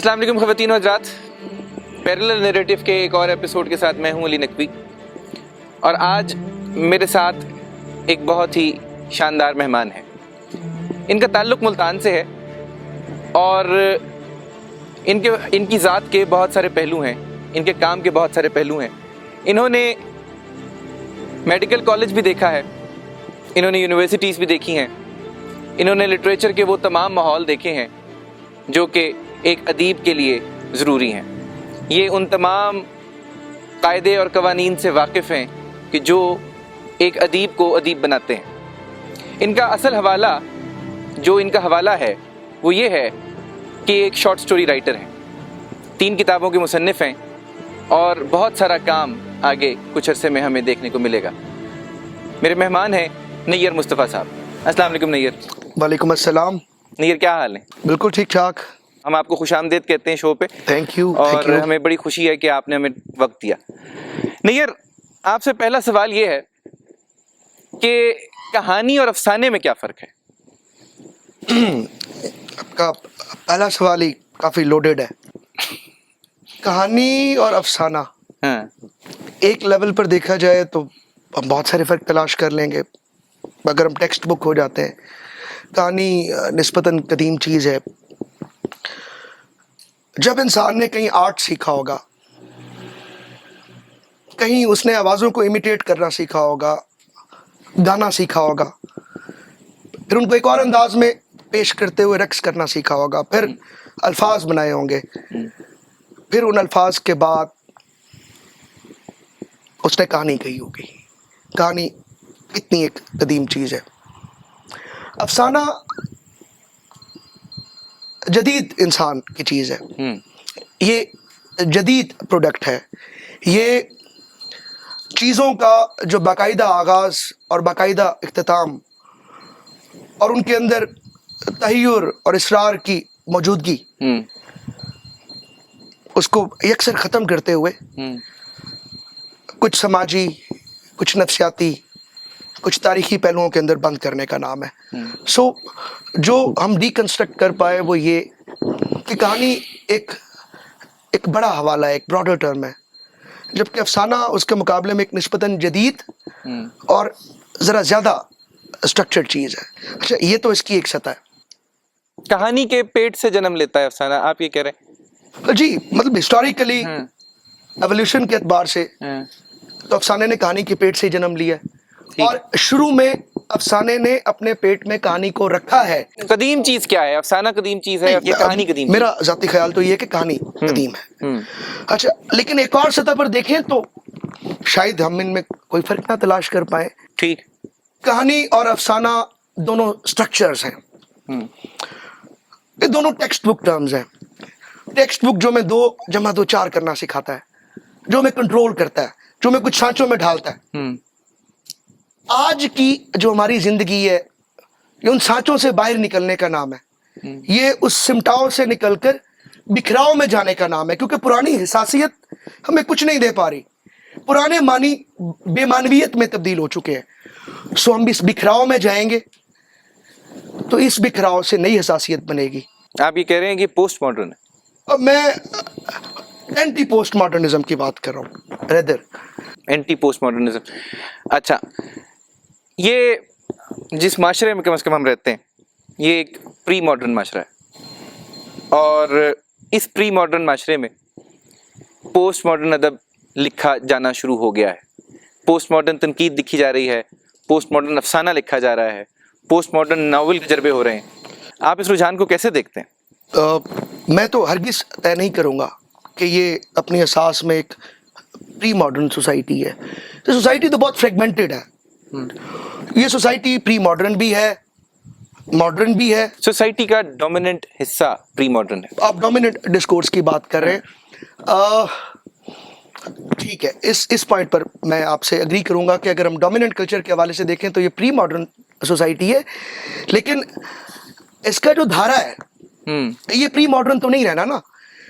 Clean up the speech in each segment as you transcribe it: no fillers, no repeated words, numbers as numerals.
अस्सलाम वालेकुम ख़वातीन और हज़रात, पैरेलल नैरेटिव के एक और एपिसोड के साथ मैं हूं अली नकवी और आज मेरे साथ एक बहुत ही शानदार मेहमान है। इनका ताल्लुक़ मुल्तान से है और इनकी ज़ात के बहुत सारे पहलू हैं, इनके काम के बहुत सारे पहलू हैं। इन्होंने मेडिकल कॉलेज भी देखा है, इन्होंने यूनिवर्सिटीज़ भी देखी हैं, इन्होंने लिटरेचर के वो तमाम माहौल देखे हैं जो कि एक अदीब के लिए ज़रूरी हैं। ये उन तमाम कायदे और कवानीन से वाकिफ़ हैं कि जो एक अदीब को अदीब बनाते हैं। इनका असल हवाला जो इनका हवाला है वो ये है कि एक शॉर्ट स्टोरी राइटर हैं, 3 किताबों के मुसन्निफ़ हैं और बहुत सारा काम आगे कुछ अरसे में हमें देखने को मिलेगा। मेरे मेहमान हैं नैयर मुस्तफ़ा साहब। अस्सलाम वालेकुम नैयर। वालेकुम अस्सलाम। नैयर क्या हाल है? बिल्कुल ठीक ठाक। हम आपको खुशामदीद कहते हैं शो पे। Thank you. और हमें बड़ी खुशी है कि आपने हमें वक्त दिया। नैयर, आपसे पहला सवाल ये है कि कहानी और अफसाने में क्या फ़र्क है? आपका पहला सवाल ही काफ़ी लोडेड है। कहानी और अफसाना एक लेवल पर देखा जाए तो हम बहुत सारे फ़र्क तलाश कर लेंगे। अगर हम टेक्स्ट बुक हो जाते हैं, कहानी निस्बतन कदीम चीज़ है। जब इंसान ने कहीं आर्ट सीखा होगा, कहीं उसने आवाज़ों को इमिटेट करना सीखा होगा, गाना सीखा होगा, फिर उनको एक और अंदाज में पेश करते हुए रक्स करना सीखा होगा, फिर अल्फाज बनाए होंगे, फिर उन अल्फाज के बाद उसने कहानी कही होगी। कहानी इतनी एक कदीम चीज़ है। अफसाना जदीद इंसान की चीज़ है, ये जदीद प्रोडक्ट है। ये चीज़ों का जो बाकायदा आगाज़ और बाकायदा इख्तिताम और उनके अंदर तहय्युर और इसरार की मौजूदगी, उसको यकसर ख़त्म करते हुए कुछ समाजी, कुछ नफ्सियाती, कुछ तारीख़ी पहलुओं के अंदर बंद करने का नाम है। सो जो हम डिकंस्ट्रक्ट कर पाए वो ये कि कहानी एक बड़ा हवाला है, एक ब्रॉडर टर्म है, जबकि अफसाना उसके मुकाबले में एक निस्बतन जदीद और ज़रा ज़्यादा स्ट्रक्चर्ड चीज़ है। अच्छा, ये तो इसकी एक सतह है। कहानी के पेट से जन्म लेता है अफसाना, आप ये कह रहे हैं? जी, मतलब हिस्टोरिकली एवोल्यूशन के एतबार से तो अफसाने ने कहानी के पेट से ही जन्म लिया है और शुरू में अफसाने ने अपने पेट में कहानी को रखा है। कदीम चीज क्या है? अफसाना कदीम चीज है या कहानी कदीम? मेरा जाती ख्याल तो ये है कि कहानी कदीम है। अच्छा, लेकिन एक और सतह पर देखें तो शायद हम इनमें कोई फर्क ना तलाश कर पाए। ठीक। कहानी और अफसाना दोनों स्ट्रक्चर्स हैं, ये दोनों टेक्स्ट बुक टर्म्स हैं। टेक्स्ट बुक जो मैं 2 + 2 4 करना सिखाता है, जो मैं कंट्रोल करता है, जो मैं कुछ सांचों में ढालता है। आज की जो हमारी जिंदगी है, ये उन सांचों से बाहर निकलने का नाम है। ये उस सिमटाओं से निकलकर बिखराव में जाने का नाम है, क्योंकि पुरानी हिसासियत हमें कुछ नहीं दे पा रही। पुराने मानी बेमानवियत में तब्दील हो चुके हैं। सो हम इस बिखराव में जाएंगे तो इस बिखराव से नई हिसासियत बनेगी। आप ये कह रहे हैं कि पोस्ट मॉडर्न है? अब मैं एंटी पोस्ट मॉडर्निज्म की बात कर रहा हूँ, रेदर एंटी पोस्ट मॉडर्निज्म। अच्छा, ये जिस माशरे में कम से कम हम रहते हैं, ये एक प्री मॉडर्न माशरा है और इस प्री मॉडर्न माशरे में पोस्ट मॉडर्न अदब लिखा जाना शुरू हो गया है। पोस्ट मॉडर्न तनकीद लिखी जा रही है, पोस्ट मॉडर्न अफसाना लिखा जा रहा है, पोस्ट मॉडर्न नावल तजर्बे हो रहे हैं। आप इस रुझान को कैसे देखते हैं? मैं तो हरगिज़ तय नहीं करूँगा कि ये अपनी असास में एक प्री मॉडर्न सोसाइटी है। तो सोसाइटी तो बहुत फ्रेगमेंटेड है। ये सोसाइटी प्री मॉडर्न भी है, मॉडर्न भी है। सोसाइटी का डोमिनेंट हिस्सा प्री मॉडर्न है। आप डोमिनेंट डिस्कोर्स की बात कर रहे हैं, ठीक है। इस पॉइंट पर मैं आपसे एग्री करूंगा कि अगर हम डोमिनेंट कल्चर के हवाले से देखें तो ये प्री मॉडर्न सोसाइटी है, लेकिन इसका जो धारा है ये प्री मॉडर्न तो नहीं रहना ना।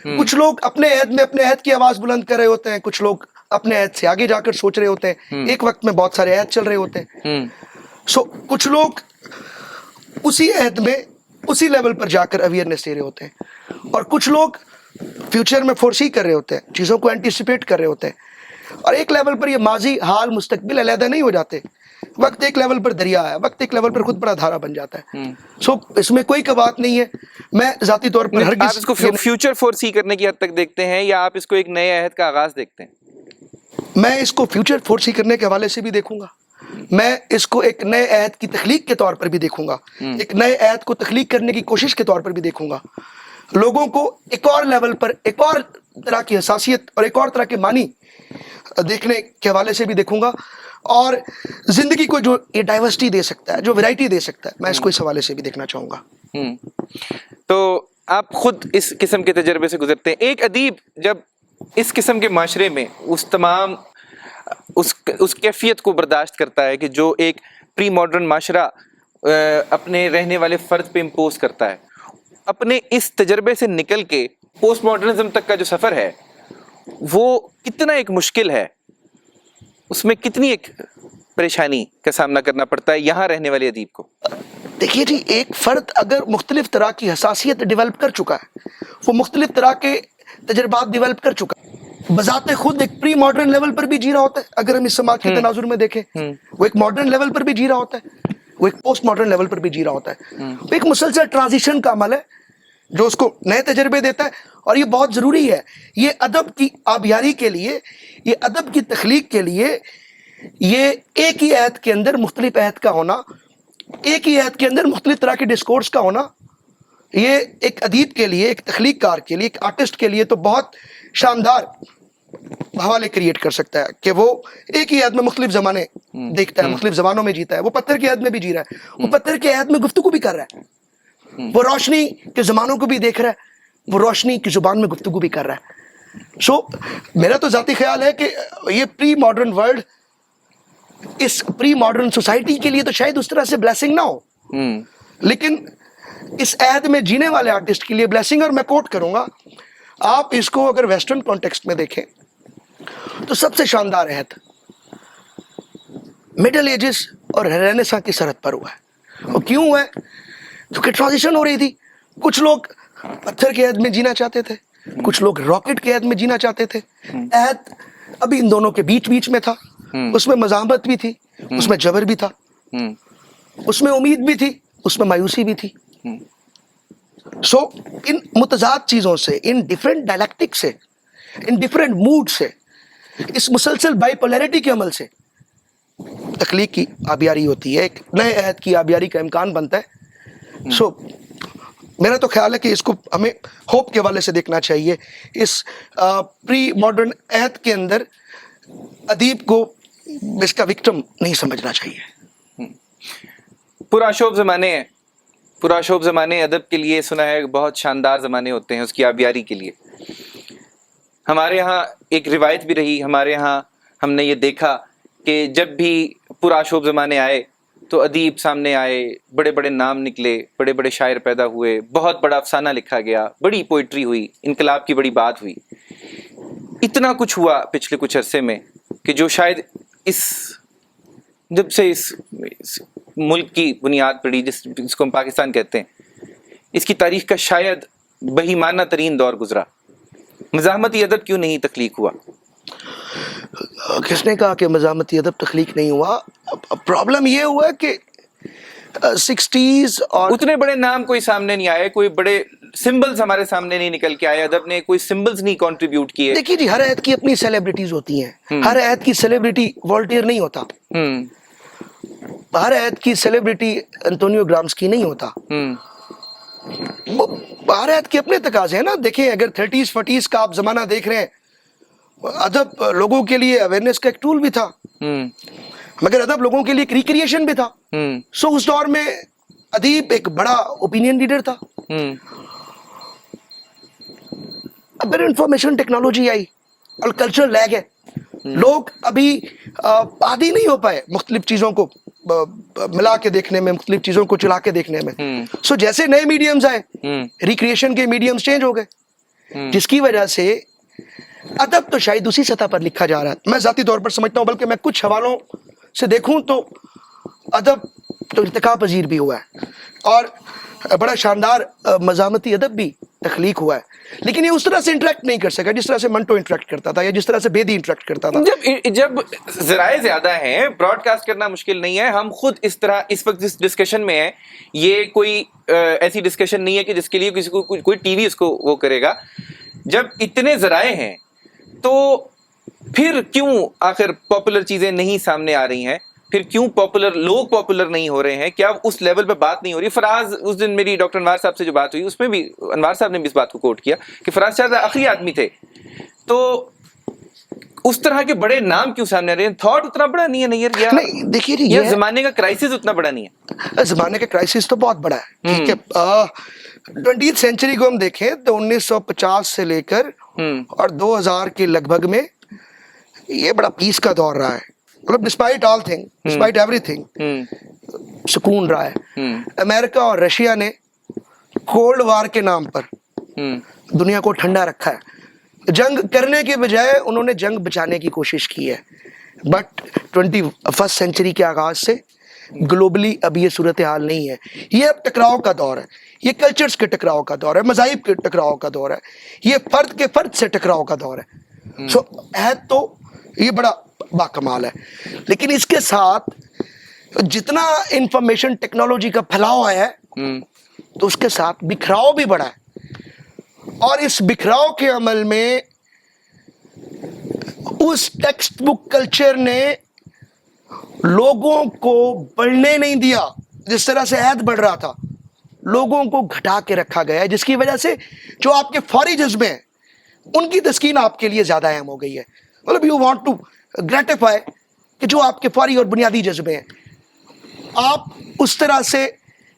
कुछ लोग अपने ऐहद की आवाज बुलंद कर रहे होते हैं, कुछ लोग अपने ऐहद से आगे जाकर सोच रहे होते हैं। एक वक्त में बहुत सारे ऐहद चल रहे होते हैं। सो कुछ लोग उसी ऐहद में उसी लेवल पर जाकर अवेयरनेस दे रहे होते हैं और कुछ लोग फ्यूचर में फोरसी कर रहे होते हैं, चीज़ों को एंटिसिपेट कर रहे होते हैं, और एक लेवल पर ये माजी हाल मुस्तकबिल अलहदा नहीं हो जाते, वक्त एक लेवल पर दरिया है, वक्त एक लेवल पर खुद बड़ा धारा बन जाता है। सो इसमें कोई का बात नहीं है। मैं ज़ाती तौर पर आप इसको फ्यूचर फोरसी करने की हद तक देखते हैं या आप इसको एक नए अहद का आगाज देखते हैं? मैं इसको फ्यूचर फोरसी करने के हवाले से भी देखूंगा, मैं इसको एक नए अहद की तख्लीक के तौर पर भी देखूंगा, एक नए अहद को तख्लीक करने की कोशिश के तौर पर भी देखूंगा, लोगों को एक और लेवल पर एक और तरह की हसासियत और एक और तरह के मानी देखने के हवाले से भी देखूंगा, और जिंदगी को जो ये डाइवर्सिटी दे सकता है, जो वैरायटी दे सकता है, मैं इसको इस हवाले से भी देखना चाहूँगा। तो आप खुद इस किस्म के तजर्बे से गुजरते हैं। एक अदीब जब इस किस्म के माशरे में उस तमाम उस कैफियत को बर्दाश्त करता है कि जो एक प्री मॉडर्न माशरा अपने रहने वाले फ़र्द पे इम्पोज करता है, अपने इस तजर्बे से निकल के पोस्ट मॉडर्निज्म तक का जो सफ़र है वो कितना एक मुश्किल है, उसमें कितनी एक परेशानी का सामना करना पड़ता है यहाँ रहने वाले अदीब को? देखिए जी, एक फ़र्द अगर मुख्तलिफ तरह की हसासियत डेवलप कर चुका है, वो मुख्तलिफ तरह के तजर्बात डेवलप कर चुका है, बजाते खुद एक प्री मॉडर्न लेवल पर भी जी रहा होता है। अगर हम इस समाज के तनाजुर में देखें, वो एक मॉडर्न लेवल पर भी जी रहा होता है, वो एक पोस्ट मॉडर्न लेवल पर भी जी रहा होता है। वो एक मुसलसल ट्रांजिशन का अमल है जो उसको नए तजर्बे देता है, और ये बहुत ज़रूरी है। ये अदब की आबियारी के लिए, ये अदब की तख्लीक के लिए, ये एक ही अहद के अंदर मुख्तलिफ अहद का होना, एक ही अहद के अंदर मुख्तलिफ तरह के डिस्कोर्स का होना, ये एक अदीब के लिए, एक तख्लीक कार के लिए, एक आर्टिस्ट के लिए तो बहुत शानदार हवाले क्रिएट कर सकता है कि वो एक ही अहद में मुख्तलिफ ज़माने देखता है, मुख्तलिफ ज़मानों में जीता है। वो पत्थर के अहद में भी जी रहा है, वो पत्थर के अहद में गुफ्तगू भी कर रहा है, वो रोशनी के ज़मानों को भी देख रहा है, वो रोशनी की ज़ुबान में गुफ्तगू भी कर रहा है। सो मेरा तो ज़ाती ख्याल है कि ये प्री मॉडर्न वर्ल्ड, इस प्री मॉडर्न सोसाइटी के लिए तो शायद उस तरह से ब्लेसिंग ना हो, लेकिन इस अहद में जीने वाले आर्टिस्ट के लिए ब्लेसिंग। और मैं कोट करूंगा, आप इसको अगर वेस्टर्न कॉन्टेक्स्ट में देखें तो सबसे शानदार अहद मिडिल एजेस और रेनेसां की सरहद पर हुआ है। और क्यों हुआ है? क्योंकि ट्रांजिशन हो रही थी। कुछ लोग पत्थर के अहद में जीना चाहते थे, कुछ लोग रॉकेट के अहद में जीना चाहते थे। अहद अभी इन दोनों के बीच बीच में था, उसमें मज़ाहमत भी थी, उसमें जबर भी था, उसमें उम्मीद भी थी, उसमें मायूसी भी थी। सो इन मुतज़ाद चीज़ों से, इन डिफरेंट डायलेक्टिक से, इन डिफरेंट मूड से, इस मुसलसल बाइपोलैरिटी के अमल से तख्लीक की आबियारी होती है, एक नए अहद की आबियारी का इम्कान बनता है। सो मेरा तो ख्याल है कि इसको हमें होप के हवाले से देखना चाहिए। इस प्री मॉडर्न अहद के अंदर अदीब को इसका विक्टिम नहीं समझना चाहिए। पुराशोभ ज़माने हैं, पुराशोभ ज़माने अदब के लिए सुना है बहुत शानदार ज़माने होते हैं उसकी आबियारी के लिए। हमारे यहाँ एक रिवायत भी रही, हमारे यहाँ हमने ये देखा कि जब भी पुराशोभ ज़माने आए तो अदीब सामने आए, बड़े बड़े नाम निकले, बड़े बड़े शायर पैदा हुए, बहुत बड़ा अफसाना लिखा गया, बड़ी पोइट्री हुई, इनकलाब की बड़ी बात हुई। इतना कुछ हुआ पिछले कुछ अरसे में कि जो शायद जब से इस मुल्क की बुनियाद पड़ी, जिसको हम पाकिस्तान कहते हैं, इसकी तारीख का शायद बेईमाना तरीन दौर गुजरा। मज़ाहमती अदब क्यों नहीं तख्लीक हुआ? किसने कहा कि मज़ाहमती अदब तख्लीक नहीं हुआ? प्रॉब्लम ये हुआ है कि 60s और उतने बड़े नाम कोई सामने नहीं आए, कोई बड़े सिंबल्स हमारे सामने नहीं निकल के आए, अदब ने कोई सिंबल्स नहीं कंट्रीब्यूट किए। देखिए जी, हर अहद की अपनी सेलिब्रिटीज होती हैं, हर अहद की सेलिब्रिटी वॉल्टेयर नहीं होता, हर अहद की सेलिब्रिटी एंटोनियो ग्राम्स्की नहीं होता। हर अहद के अपने तकाज़े हैं ना। देखिए, अगर 30s 40s का आप जमाना देख रहे हैं, अदब लोगों के लिए अवेयरनेस का एक टूल भी था, मगर अदब लोगों के लिए एक रिक्रिएशन भी था। सो उस दौर में अदीब एक बड़ा ओपिनियन लीडर था। अब इंफॉर्मेशन टेक्नोलॉजी आई और कल्चरल लैग है, लोग अभी आदी नहीं हो पाए मुख्तलिफ चीज़ों को मिला के देखने में, मुख्तलिफ चीज़ों को चला के देखने में। सो जैसे नए मीडियम्स आए, रिक्रिएशन के मीडियम्स चेंज हो गए, जिसकी वजह से अदब तो शायद उसी सतह पर लिखा जा रहा है। मैं ज़ाती तौर पर समझता हूँ, बल्कि मैं कुछ हवालों से देखूँ तो अदब तो इर्तिका पजीर भी हुआ है और बड़ा शानदार मज़ाहमती अदब भी तख्लीक हुआ है, लेकिन ये उस तरह से इंटरेक्ट नहीं कर सका जिस तरह से मंटो इंटरेक्ट करता था या जिस तरह से बेदी इंटरेक्ट करता था। जब ज़राए ज्यादा हैं, ब्रॉडकास्ट करना मुश्किल नहीं है। हम खुद इस तरह इस वक्त जिस डिस्कशन में है, ये कोई ऐसी डिस्कशन नहीं है कि जिसके लिए किसी को कोई टीवी उसको वो करेगा। जब इतने ज़राए हैं तो फिर क्यों आखिर पॉपुलर चीजें नहीं सामने आ रही हैं? फिर क्यों लोग पॉपुलर नहीं हो रहे हैं? क्या उस लेवल पे बात नहीं हो रही? फराज, उस दिन मेरी डॉक्टर अनवार साहब से जो बात हुई उसमें भी अनवार साहब ने भी इस बात को कोट किया कि फराज शायद आखिरी आदमी थे, तो उस तरह के बड़े नाम क्यों सामने आ रहे हैं? थॉट उतना बड़ा नहीं है नैयर, या नहीं देखिए जी, ये जमाने का क्राइसिस उतना बड़ा नहीं है? जमाने का क्राइसिस तो बहुत बड़ा है, ठीक है। 20th सेंचुरी को हम देखें तो 1950 से लेकर और 2000 के लगभग में ये बड़ा पीस का दौर रहा है। मतलब despite all thing, despite everything, सुकून रहा है। अमेरिका और रशिया ने कोल्ड वार के नाम पर दुनिया को ठंडा रखा है। जंग करने के बजाय उन्होंने जंग बचाने की कोशिश की है। बट 21st सेंचुरी के आगाज से ग्लोबली अब ये सूरत हाल नहीं है। ये अब टकराव का दौर है, ये कल्चर्स के टकराव का दौर है, मज़ाहिब के टकराव का दौर है, ये फर्द के फर्द से टकराव का दौर है। सो है तो ये बड़ा बाकमाल है, लेकिन इसके साथ जितना इंफॉर्मेशन टेक्नोलॉजी का फैलाव आया है तो उसके साथ बिखराव भी बढ़ा है। और इस बिखराव के अमल में उस टेक्स्ट बुक कल्चर ने लोगों को बढ़ने नहीं दिया जिस तरह से ऐद बढ़ रहा था। लोगों को घटा के रखा गया है, जिसकी वजह से जो आपके फौरी जज्बे हैं उनकी तस्कीन आपके लिए ज्यादा अहम हो गई है। मतलब यू वांट टू ग्रेटिफाई कि जो आपके फौरी और बुनियादी जज्बे हैं, आप उस तरह से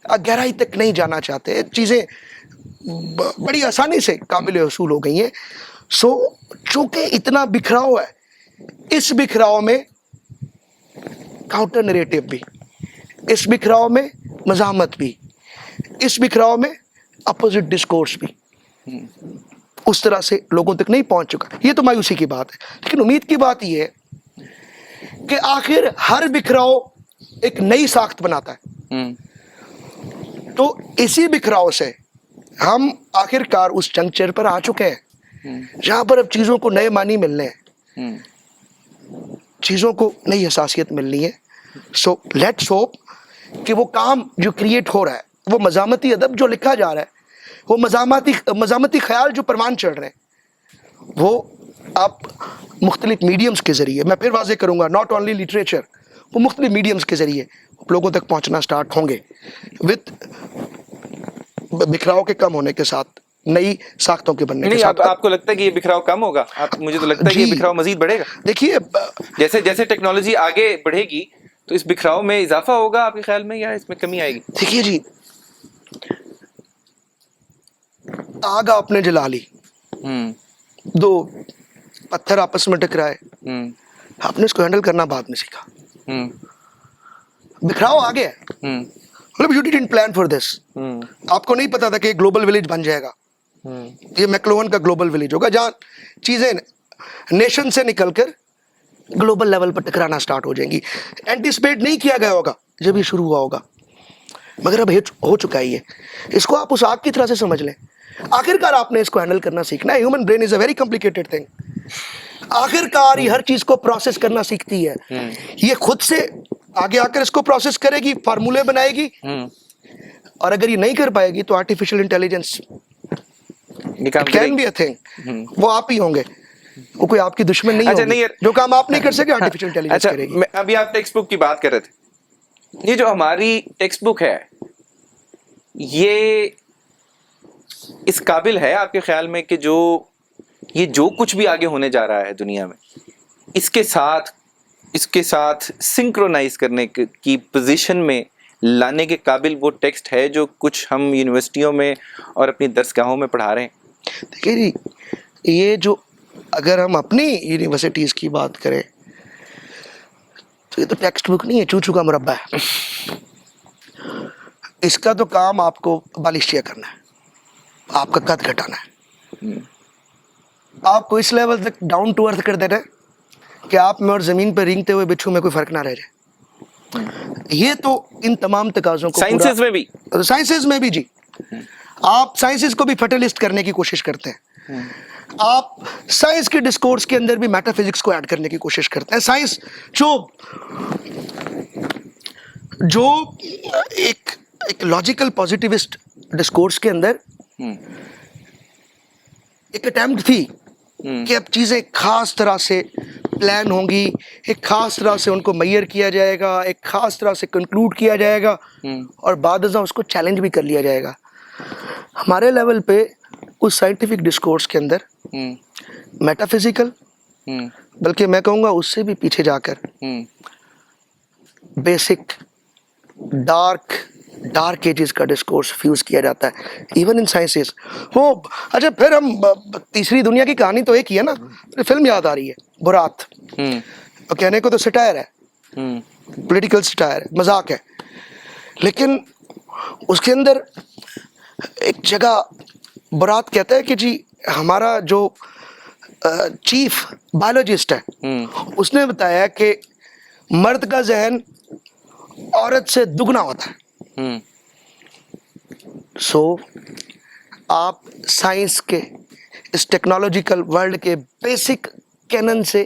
गहराई तक नहीं जाना चाहते। चीज़ें बड़ी आसानी से काबिल वसूल हो गई हैं। सो चूंकि इतना बिखराव है, इस बिखराव में काउंटर नरेटिव भी, इस बिखराव में मज़ाहमत भी, इस बिखराव में अपोजिट डिस्कोर्स भी उस तरह से लोगों तक नहीं पहुंच चुका। ये तो मायूसी की बात है, लेकिन उम्मीद की बात यह है कि आखिर हर बिखराव एक नई साख्त बनाता है। तो इसी बिखराव से हम आखिरकार उस जंक्चर पर आ चुके हैं जहां पर अब चीज़ों को नए मानी मिलने हैं, चीज़ों को नई हसासियत मिलनी है। सो लेट्स होप कि वो काम जो क्रिएट हो रहा है, वो मज़ामती अदब जो लिखा जा रहा है, वो मज़ामती ख्याल जो परवान चढ़ रहे हैं, वो आप मुख्तलिफ मीडियम्स के ज़रिए, मैं फिर वाज़ेह करूँगा, नॉट ओनली लिटरेचर, वो मुख्तलिफ मीडियम्स के ज़रिए लोगों तक पहुँचना स्टार्ट होंगे। विद बिखराव के कम होने के साथ, नई साख्तों के बनने के साथ। आपको लगता है कि ये बिखराव कम होगा? मुझे तो लगता है कि ये बिखराव मजीद बढ़ेगा। देखिए, जैसे जैसे टेक्नोलॉजी आगे बढ़ेगी तो इस बिखराव में इजाफा होगा आपके ख्याल में, या इसमें कमी आएगी? देखिए जी, आग आपने जला ली, दो पत्थर आपस में टकराए, आपने इसको हैंडल करना बाद में सीखा। बिखराव आ गया, मतलब you didn't plan for this. आपको नहीं पता था कि ग्लोबल विलेज बन जाएगा, ये मैक्लोवन का ग्लोबल विलेज होगा जहाँ चीजें नेशन से निकलकर ग्लोबल लेवल पर टकराना स्टार्ट हो जाएंगी। एंटिसिपेट नहीं किया गया होगा जब ये शुरू हुआ होगा, मगर अब हो चुका ही है। इसको आप उस आग की तरह से समझ लें। आखिरकार आपने इसको हैंडल करना सीखना है। Human brain is a very complicated thing. आखिरकार ये हर चीज को प्रोसेस करना सीखती है। ये खुद से आगे आकर इसको प्रोसेस करेगी, फार्मूले बनाएगी, और अगर ये नहीं कर पाएगी तो artificial intelligence can be a thing. वो आप ही होंगे, वो कोई आपकी दुश्मन नहीं होगी। जो काम आप नहीं कर सके आर्टिफिशियल इंटेलिजेंस करेगी। अभी आप टेक्स्ट बुक की बात कर रहे थे, ये जो हमारी टेक्स्ट बुक है, ये इस काबिल है आपके ख्याल में कि ये जो कुछ भी आगे होने जा रहा है दुनिया में, इसके साथ सिंक्रोनाइज करने की पोजीशन में लाने के काबिल वो टेक्स्ट है जो कुछ हम यूनिवर्सिटियों में और अपनी दरसगाहों में पढ़ा रहे हैं? देखिए जी, ये जो अगर हम अपनी यूनिवर्सिटीज़ की बात करें तो ये तो टेक्स्ट बुक नहीं है, चूचू का मुरब्बा है। इसका तो काम आपको बालिशिया करना है, आपका कद घटाना है, आपको इस लेवल तक डाउन टू अर्थ कर देना है कि आप में और ज़मीन पर रेंगते हुए बिच्छू में कोई फ़र्क ना रह जाए। ये तो इन तमाम तकाज़ों को साइंसेज में भी जी آپ سائنسز کو بھی فیٹلسٹ کرنے کی کوشش کرتے ہیں, آپ سائنس کے ڈسکورس کے اندر بھی میٹا فزکس کو ایڈ کرنے کی کوشش کرتے ہیں. سائنس جو ایک لاجیکل پازیٹیوسٹ ڈسکورس کے اندر ایک اٹیمپٹ تھی کہ اب چیزیں خاص طرح سے پلان ہوں گی, ایک خاص طرح سے ان کو میئر کیا جائے گا, ایک خاص طرح سے کنکلوڈ کیا جائے گا, اور بعد ازاں اس کو چیلنج بھی کر لیا جائے گا. ہمارے لیول پہ اس سائنٹیفک ڈسکورس کے اندر میٹا فزیکل, بلکہ میں کہوں گا اس سے بھی پیچھے جا کر بیسک ڈارک ایجز کا ڈسکورس فیوز کیا جاتا ہے ایون ان سائنسز. وہ اچھا پھر ہم تیسری دنیا کی کہانی تو ایک ہی ہے نا, فلم یاد آ رہی ہے برات, اور کہنے کو تو سٹائر ہے, پولیٹیکل سٹائر, مذاق ہے, لیکن اس کے اندر ایک جگہ برات کہتا ہے کہ جی ہمارا جو چیف بایولوجسٹ ہے اس نے بتایا کہ مرد کا ذہن عورت سے دگنا ہوتا ہے. سو آپ سائنس کے اس ٹیکنالوجیکل ورلڈ کے بیسک کینن سے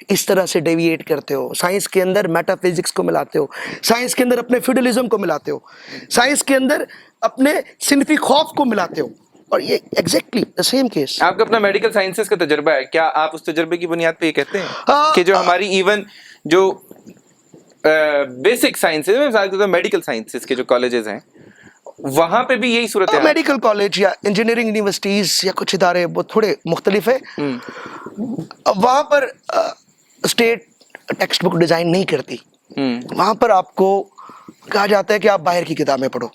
اس طرح سے ڈیویٹ کرتے ہو, سائنس کے اندر میٹا فزکس کو ملاتے ہو, سائنس کے اندر اپنے فیوڈلزم کو ملاتے ہو, سائنس کے اندر اپنے صنفی خوف کو ملاتے ہو, اور یہ ایگزیکٹلی دا سیم کیس. آپ کا اپنا میڈیکل سائنسز کا تجربہ ہے, کیا آپ اس تجربے کی بنیاد پہ یہ کہتے ہیں کہ جو ہماری ایون جو بیسک سائنسز, مثال کے طور میڈیکل سائنسز کے جو کالجز ہیں وہاں پہ بھی یہی صورت ہے؟ میڈیکل کالج یا انجینئرنگ یونیورسٹیز یا کچھ ادارے وہ تھوڑے مختلف ہیں, وہاں پر اسٹیٹ ٹیکسٹ بک ڈیزائن نہیں کرتی, وہاں پر آپ کو کہا جاتا ہے کہ آپ باہر کی کتابیں پڑھو.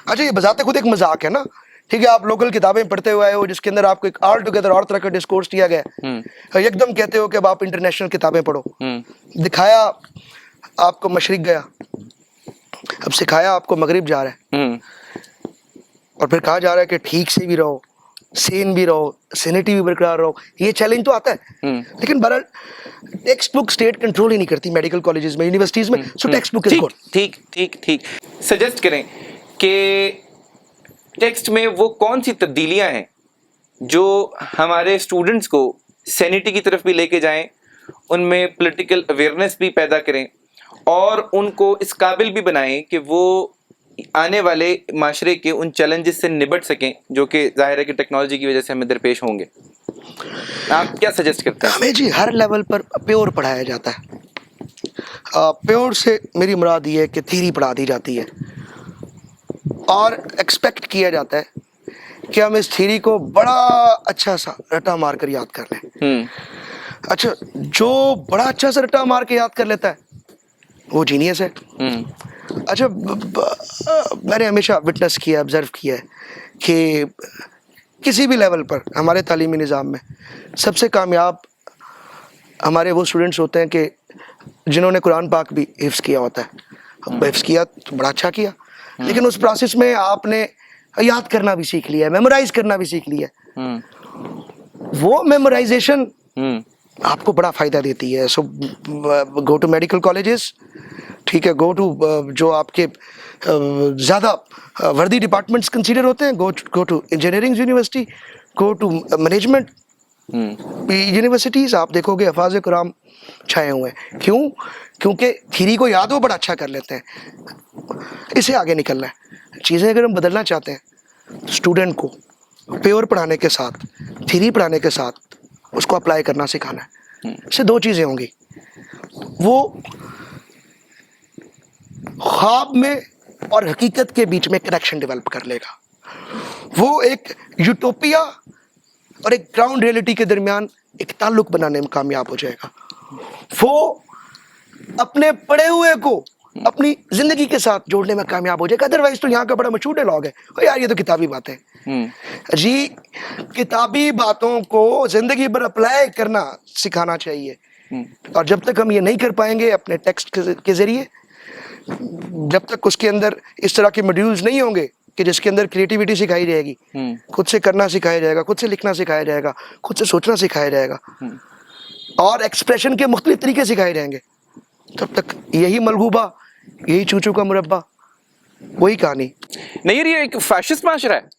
اچھا یہ بذات خود ایک مذاق ہے نا, ٹھیک ہے, آپ لوکل کتابیں پڑھتے ہوئے ہو جس کے اندر آپ کو ایک آل ٹوگیدر اور طرح کا ڈسکورس دیا گیا ہے, ایک دم کہتے ہو کہ اب آپ انٹرنیشنل کتابیں پڑھو, دکھایا آپ کو مشرق گیا, اب سکھایا آپ کو مغرب جا رہا ہے, اور پھر کہا جا رہا ہے کہ ٹھیک سے بھی رہو, سین بھی رہو, سینٹی بھی برقرار رہو. یہ چیلنج تو آتا ہے, لیکن بہرحال ٹیکسٹ بک اسٹیٹ کنٹرول ہی نہیں کرتی میڈیکل کالجز میں, یونیورسٹیز میں. So text book is good. ٹھیک سجیسٹ کریں کہ ٹیکسٹ میں وہ کون سی تبدیلیاں ہیں جو ہمارے اسٹوڈنٹس کو سینٹی کی طرف بھی لے کے جائیں, ان میں پولیٹیکل اویئرنیس بھی پیدا کریں, اور ان کو اس قابل بھی بنائیں کہ وہ آنے والے معاشرے کے ان چیلنجز سے نبٹ سکیں جو کہ ظاہر ہے کہ ٹیکنالوجی کی وجہ سے ہمیں درپیش ہوں گے. آپ کیا سجیسٹ کرتے ہیں؟ ہمیں جی ہر لیول پر پیور پڑھایا جاتا ہے. پیور سے میری مراد یہ ہے کہ تھیری پڑھا دی جاتی ہے, اور ایکسپیکٹ کیا جاتا ہے کہ ہم اس تھیری کو بڑا اچھا سا رٹا مار کر یاد کر لیں. اچھا جو بڑا اچھا سا رٹا مار کے یاد کر لیتا ہے وہ جینیس ہے. اچھا میں نے ہمیشہ وٹنس کیا, آبزرو کیا ہے کہ کسی بھی لیول پر ہمارے تعلیمی نظام میں سب سے کامیاب ہمارے وہ اسٹوڈنٹس ہوتے ہیں کہ جنہوں نے قرآن پاک بھی حفظ کیا ہوتا ہے. حفظ کیا تو بڑا اچھا کیا, لیکن اس پروسیس میں آپ نے یاد کرنا بھی سیکھ لیا ہے, میمورائز کرنا بھی سیکھ لیا ہے. وہ میمورائزیشن آپ کو بڑا فائدہ دیتی ہے. سو گو ٹو میڈیکل کالجز, ٹھیک ہے, گو ٹو جو آپ کے زیادہ وردی ڈپارٹمنٹس کنسیڈر ہوتے ہیں, go to engineering university, go to management universities. آپ دیکھو گے حفاظ قرآن چھائے ہوئے ہیں. کیوں؟ کیونکہ تھیری کو یاد وہ بڑا اچھا کر لیتے ہیں. اسے آگے نکلنا ہے. چیزیں اگر ہم بدلنا چاہتے ہیں اسٹوڈنٹ کو پیور پڑھانے کے ساتھ, تھیری پڑھانے کے ساتھ اس کو اپلائی کرنا سکھانا ہے. اس سے دو چیزیں ہوں گی, وہ خواب میں اور حقیقت کے بیچ میں کنیکشن ڈیولپ کر لے گا, وہ ایک یوٹوپیا اور ایک گراؤنڈ ریئلٹی کے درمیان ایک تعلق بنانے میں کامیاب ہو جائے گا. وہ اپنے پڑھے ہوئے کو اپنی زندگی کے ساتھ جوڑنے میں کامیاب ہو جائے گا. ادروائز تو یہاں کا بڑا مشہور ڈائلاگ ہے, یار یہ تو کتابی باتیں. جی کتابی باتوں کو زندگی پر اپلائی کرنا سکھانا چاہیے, اور جب تک ہم یہ نہیں کر پائیں گے اپنے ٹیکسٹ کے ذریعے, جب تک اس کے اندر اس طرح کے موڈیولز نہیں ہوں گے کہ جس کے اندر کریٹیوٹی سکھائی جائے گی, خود سے کرنا سکھایا جائے گا, خود سے لکھنا سکھایا جائے گا, خود سے سوچنا سکھایا جائے گا, اور ایکسپریشن کے مختلف طریقے سکھائے جائیں گے, تب تک یہی ملغوبہ, یہی چوچو کا مربع, وہی کہانی. نہیں یہ ایک فیشسٹ معاشرہ ہے.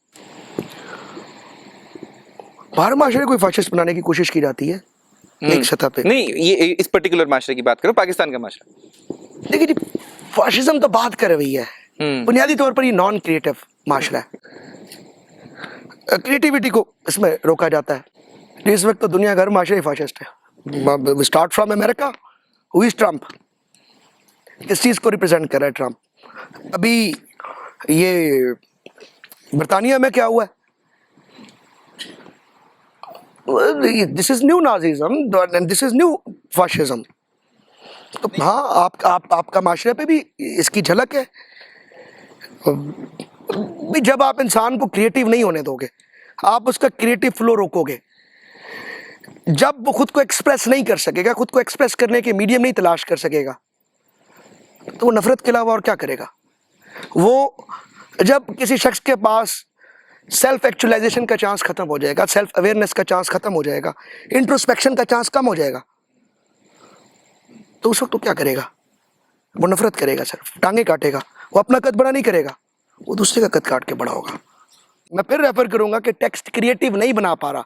हर माशरे को फाशिस्ट बनाने की कोशिश की जाती है एक सतह पे। नहीं, ये इस पर्टिकुलर माशरे की बात करो, पाकिस्तान का माशरा। देखिए जी, फाशिज्म तो बात कर रही है, बुनियादी तौर पर ये नॉन क्रिएटिव माशरा है, क्रिएटिविटी को इसमें रोका जाता है। इस वक्त तो दुनिया का हर माशरा ही फाशिस्ट है। Start from America, who is Trump, किस चीज़ को रिप्रेजेंट कर रहा है ट्रम्प? अभी ये बरतानिया में क्या हुआ है? This is new Nazism and this is new fascism. तो हाँ, आपका माशरे पे भी इसकी झलक है। जब आप इंसान को क्रिएटिव नहीं होने दोगे, आप उसका क्रिएटिव फ्लो रोकोगे, जब वो खुद को एक्सप्रेस नहीं कर सकेगा, खुद को एक्सप्रेस करने के मीडियम नहीं तलाश कर सकेगा, तो वो नफरत के अलावा और क्या करेगा? वो जब किसी शख्स के पास सेल्फ एक्चुअलाइजेशन का चांस खत्म हो जाएगा, सेल्फ अवेयरनेस का चांस खत्म हो जाएगा, इंट्रोस्पेक्शन का चांस कम हो जाएगा, तो उस वक्त तो क्या करेगा? वो नफरत करेगा, सिर्फ टांगे काटेगा। वो अपना कद बड़ा नहीं करेगा, वो दूसरे का कद काट के बड़ा होगा। मैं फिर रेफर करूंगा कि टेक्स्ट क्रिएटिव नहीं बना पा रहा।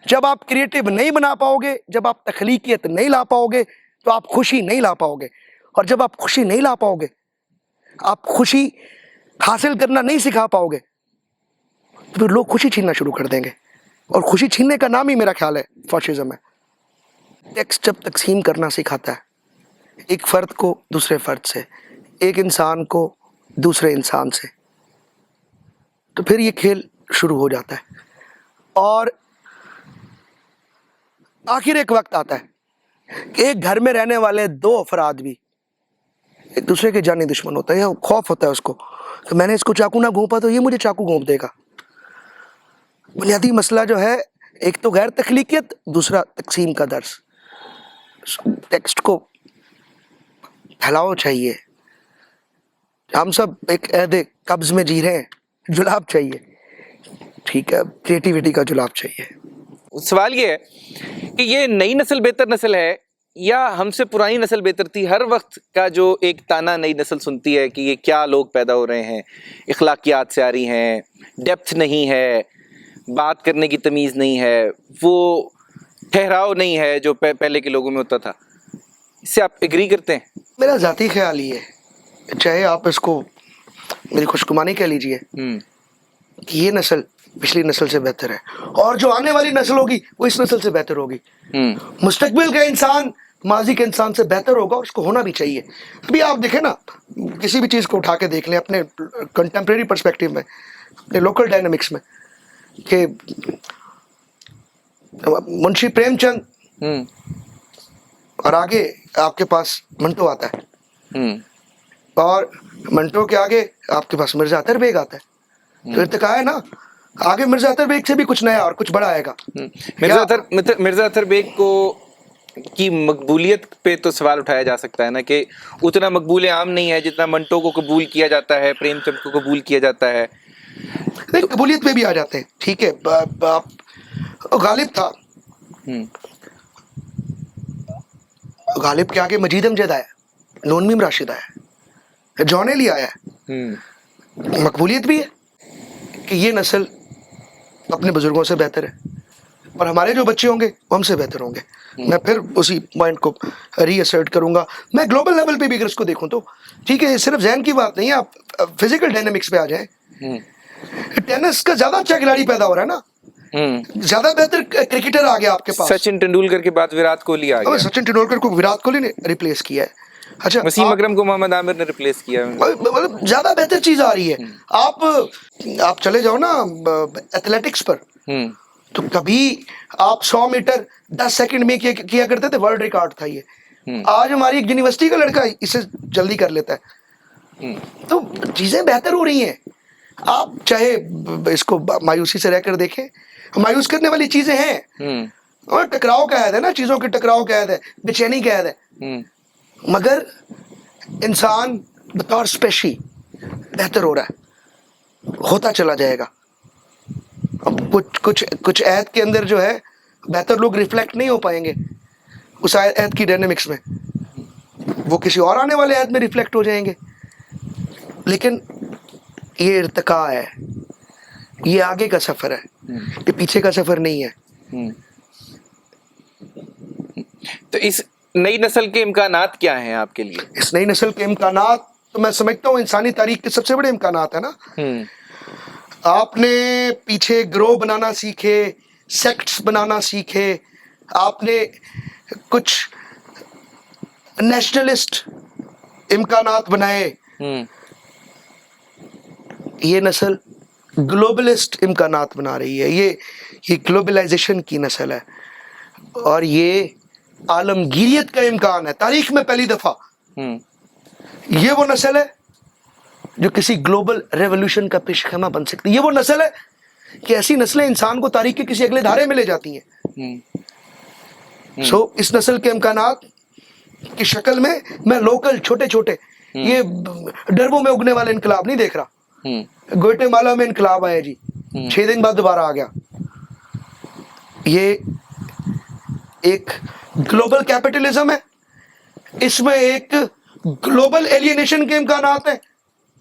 जब आप क्रिएटिव नहीं बना पाओगे, जब आप तख्लीकियत नहीं ला पाओगे, तो आप खुशी नहीं ला पाओगे। और जब आप खुशी नहीं ला पाओगे, आप खुशी हासिल करना नहीं सिखा पाओगे, तो फिर लोग खुशी छीनना शुरू कर देंगे। और खुशी छीनने का नाम ही मेरा ख्याल है फाशिज्म है। टेक्स्ट जब तकसीम करना सिखाता है एक फ़र्द को दूसरे फ़र्द से, एक इंसान को दूसरे इंसान से, तो फिर ये खेल शुरू हो जाता है। और आखिर एक वक्त आता है कि एक घर में रहने वाले दो अफराद भी एक दूसरे के जानी दुश्मन होता है, या खौफ होता है उसको कि मैंने इसको चाकू ना घोंपा तो ये मुझे चाकू घोंप देगा। बुनियादी मसला जो है, एक तो गैर तख्लीकियत, दूसरा तकसीम का दर्स। टेक्स्ट को फैलाओ चाहिए। हम सब एक ऐदे कब्ज में जी रहे हैं, जुलाब चाहिए, ठीक है, क्रिएटिविटी का जुलाब चाहिए। सवाल ये है कि ये नई नस्ल बेहतर नस्ल है या हमसे पुरानी नस्ल बेहतर थी? हर वक्त का जो एक ताना नई नस्ल सुनती है कि ये क्या लोग पैदा हो रहे हैं, इखलाकियात से आ रही हैं, डेप्थ नहीं है, बात करने की तमीज़ नहीं है, वो ठहराव नहीं है जो पहले के लोगों में होता था। इससे आप एग्री करते हैं? मेरा ज़ाती ख्याल ये है, चाहे आप इसको मेरी खुशगुमानी कह लीजिए, कि ये नस्ल पिछली नस्ल से बेहतर है, और जो आने वाली नस्ल होगी वो इस नस्ल से बेहतर होगी। मुस्तकबिल का इंसान माजी के इंसान से बेहतर होगा, और उसको होना भी चाहिए। अभी आप देखें ना, किसी भी चीज़ को उठा के देख लें अपने कंटेम्प्रेरी पर्सपेक्टिव में, अपने लोकल डायनामिक्स में, कि मुंशी प्रेमचंद और आगे आपके पास मंटो आता है, और मंटो के आगे आपके पास मिर्जा अतर बेग आता है। तो इर्तिका है ना, आगे मिर्जा अतर बेग से भी कुछ नया और कुछ बड़ा आएगा। मिर्जा अतर बेग को की मकबूलियत पे तो सवाल उठाया जा सकता है ना, कि उतना मकबूल आम नहीं है जितना मंटो को कबूल किया जाता है, प्रेमचंद को कबूल किया जाता है। नहीं, कबूलियत पे भी आ जाते हैं, ठीक है। गालिब था, गालिब के आगे मजीद अमजद आया, नून मीम राशिद आया, जॉन एली आया है। मकबूलियत भी है कि ये नस्ल अपने बुजुर्गों से बेहतर है, और हमारे जो बच्चे होंगे वो हमसे बेहतर होंगे। मैं फिर उसी पॉइंट को रीअसर्ट करूंगा। मैं ग्लोबल लेवल पे भी अगर इसको देखूं तो ठीक है, सिर्फ जहन की बात नहीं है, आप फिजिकल डायनामिक्स पे आ जाएं। टेनिस का ज्यादा अच्छा खिलाड़ी पैदा हो रहा है ना, ज्यादा बेहतर क्रिकेटर आ गया आपके पास। सचिन तेंदुलकर के बाद विराट कोहली आ गया। सचिन तेंदुलकर को विराट कोहली ने रिप्लेस किया है। अच्छा, वसीम अकरम को मोहम्मद आमिर ने रिप्लेस किया। मतलब ज्यादा बेहतर चीज आ रही है। आप चले जाओ ना एथलेटिक्स पर, तो कभी आप 100 मीटर 10 सेकंड में किया करते थे, वर्ल्ड रिकॉर्ड था ये। आज हमारी एक यूनिवर्सिटी का लड़का इसे जल्दी कर लेता है। तो चीजें बेहतर हो रही हैं। आप चाहे इसको मायूसी से रहकर देखें, मायूस करने वाली चीजें हैं, और टकराव का ऐद है ना, चीजों के टकराव का ऐद है, बेचैनी का ऐद है, मगर इंसान बतौर स्पेशी बेहतर हो रहा है, होता चला जाएगा। अब कुछ ऐद के अंदर जो है बेहतर लोग रिफ्लेक्ट नहीं हो पाएंगे उस ऐद की डायनेमिक्स में, वो किसी और आने वाले ऐद में रिफ्लेक्ट हो जाएंगे। लेकिन ये इर्तिका है, ये आगे का सफ़र है, ये पीछे का सफ़र नहीं है। तो इस नई नस्ल के इम्कानात क्या हैं आपके लिए? इस नई नस्ल के इम्कानात तो मैं समझता हूँ इंसानी तारीख के सबसे बड़े इम्कानात है ना। आपने पीछे ग्रोह बनाना सीखे, सेक्ट्स बनाना सीखे, आपने कुछ नेशनलिस्ट इम्कानात बनाए। ये नस्ल ग्लोबलिस्ट इम्कानात बना रही है। ये ग्लोबलाइजेशन की नस्ल है और ये आलमगीरियत का इम्कान है। तारीख में पहली दफा ये वो नस्ल है जो किसी ग्लोबल रेवोल्यूशन का पेशखमा बन सकती है। ये वो नस्ल है कि ऐसी नस्लें इंसान को तारीख के किसी अगले धारे में ले जाती हैं। इस नस्ल के इम्कानात की शक्ल में मैं लोकल छोटे छोटे ये डरबो में उगने वाले इनकलाब नहीं देख रहा। ग्वाटेमाला में इनकलाब आया जी, 6 दिन बाद दोबारा आ गया। ये एक ग्लोबल कैपिटलिज्म है, इसमें एक ग्लोबल एलियनेशन के इम्कानात हैं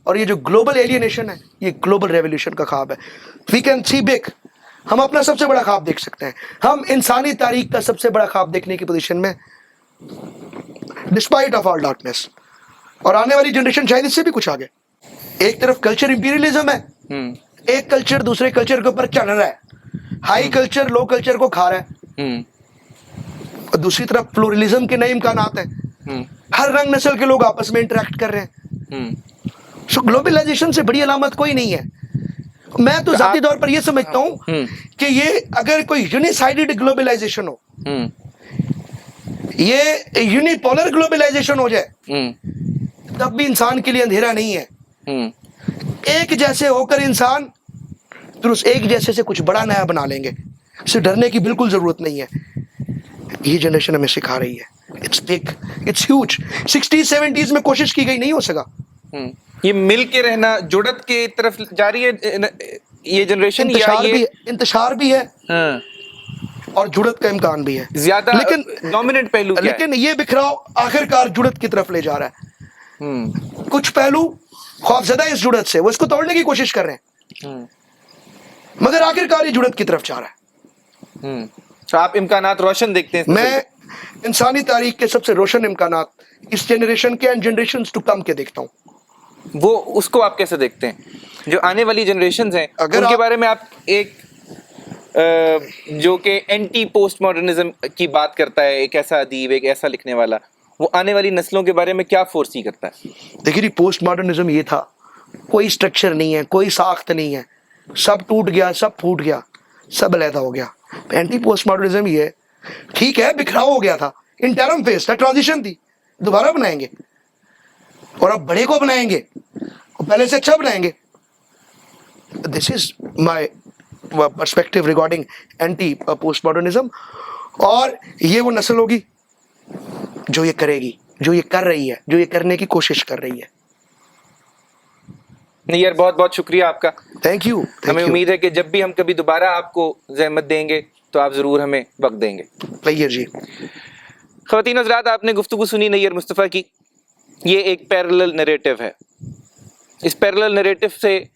और ये जो ग्लोबल एलियनेशन है ये ग्लोबल रेवोल्यूशन का ख्वाब है। वी कैन सी बिग, हम अपना सबसे बड़ा ख्वाब देख सकते हैं। हम इंसानी तारीख का सबसे बड़ा ख्वाब देखने की पोजीशन में डिस्पाइट ऑफ ऑल डार्कनेस, और आने वाली जनरेशन शायद इससे भी कुछ आगे। एक तरफ कल्चर इंपीरियलिज्म है, एक कल्चर दूसरे कल्चर के ऊपर चढ़ रहा है, हाई कल्चर लो कल्चर को खा रहा है, और दूसरी तरफ प्लूरलिज्म के नए इम्कानात हैं। हर रंग नस्ल के लोग आपस में इंटरेक्ट कर रहे हैं। सो ग्लोबलाइजेशन से बड़ी अलामत कोई नहीं है। मैं तो जाती तौर पर यह समझता हूं कि ये अगर कोई यूनिसाइडेड ग्लोबलाइजेशन हो, ये यूनिपोलर ग्लोबलाइजेशन हो जाए, तब भी इंसान के लिए अंधेरा नहीं है। एक जैसे होकर इंसान फिर उस एक जैसे से कुछ बड़ा नया बना लेंगे, इससे डरने की बिल्कुल जरूरत नहीं है। ये जनरेशन हमें सिखा रही है। It's big, it's huge. 60s 70s में कोशिश की गई, नहीं हो सका। ये मिल के रहना, जुड़त के तरफ जा रही है ये जनरेशन, इंतशार भी है और जुड़त का इम्कान भी है ज्यादा, लेकिन डोमिनेंट पहलू लेकिन ये बिखराव आखिरकार जुड़त की तरफ ले जा रहा है। कुछ पहलू खौफजदा इस जुड़त से, वो इसको तोड़ने की कोशिश कर रहे हैं, मगर आखिरकार ये जुड़त की तरफ जा रहा है। तो आप इम्कानात रोशन देखते हैं? मैं इंसानी तारीख के सबसे रोशन इम्कानात इस जनरेशन के एंड जनरेशंस टू कम के देखता हूँ। वो उसको आप कैसे देखते हैं? जो आने वाली जनरेशंस हैं उनके बारे में आप एक जो कि एंटी पोस्ट मॉडर्निज्म की बात करता है, एक ऐसा अदीब, एक ऐसा लिखने वाला, वो आने वाली नस्लों के बारे में क्या फोर्सी करता है? देखिए, पोस्ट मॉडर्निज्म ये था, कोई स्ट्रक्चर नहीं है, कोई साख्त नहीं है, सब टूट गया, सब फूट गया, सब अलहदा हो गया। एंटी पोस्ट मॉडर्निज्म ये ठीक है, बिखराव हो गया था, इंटरम फेज था, ट्रांजिशन थी, दोबारा बनाएंगे और अब बड़े को बनाएंगे और पहले से अच्छा बनाएंगे। This is my perspective regarding anti post modernism. और ये वो नस्ल होगी जो ये करेगी, जो ये कर रही है, जो ये करने की कोशिश कर रही है। नहीं यार, बहुत बहुत शुक्रिया आपका। Thank you. हमें उम्मीद है कि जब भी हम कभी दोबारा आपको ज़हमत देंगे तो आप ज़रूर हमें वक्त देंगे। नैयर जी। ख़वातीन हज़रात, आपने गुफ्तगू सुनी नैयर मुस्तफ़ा की। ये एक पैरेलल नैरेटिव है। इस पैरेलल नैरेटिव से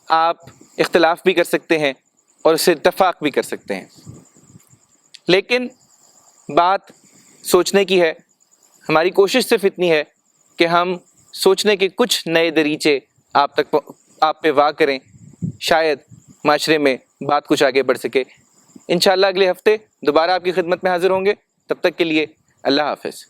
आप इख्तिलाफ भी कर सकते हैं और उससे इत्तफाक भी कर सकते हैं, लेकिन बात सोचने की है। हमारी कोशिश सिर्फ इतनी है कि हम सोचने के कुछ नए दरीचे आप पे वाह करें, शायद माशरे में बात कुछ आगे बढ़ सके। इंशाअल्लाह अगले हफ्ते दोबारा आपकी खिदमत में हाजिर होंगे। तब तक के लिए अल्लाह हाफ़िज़।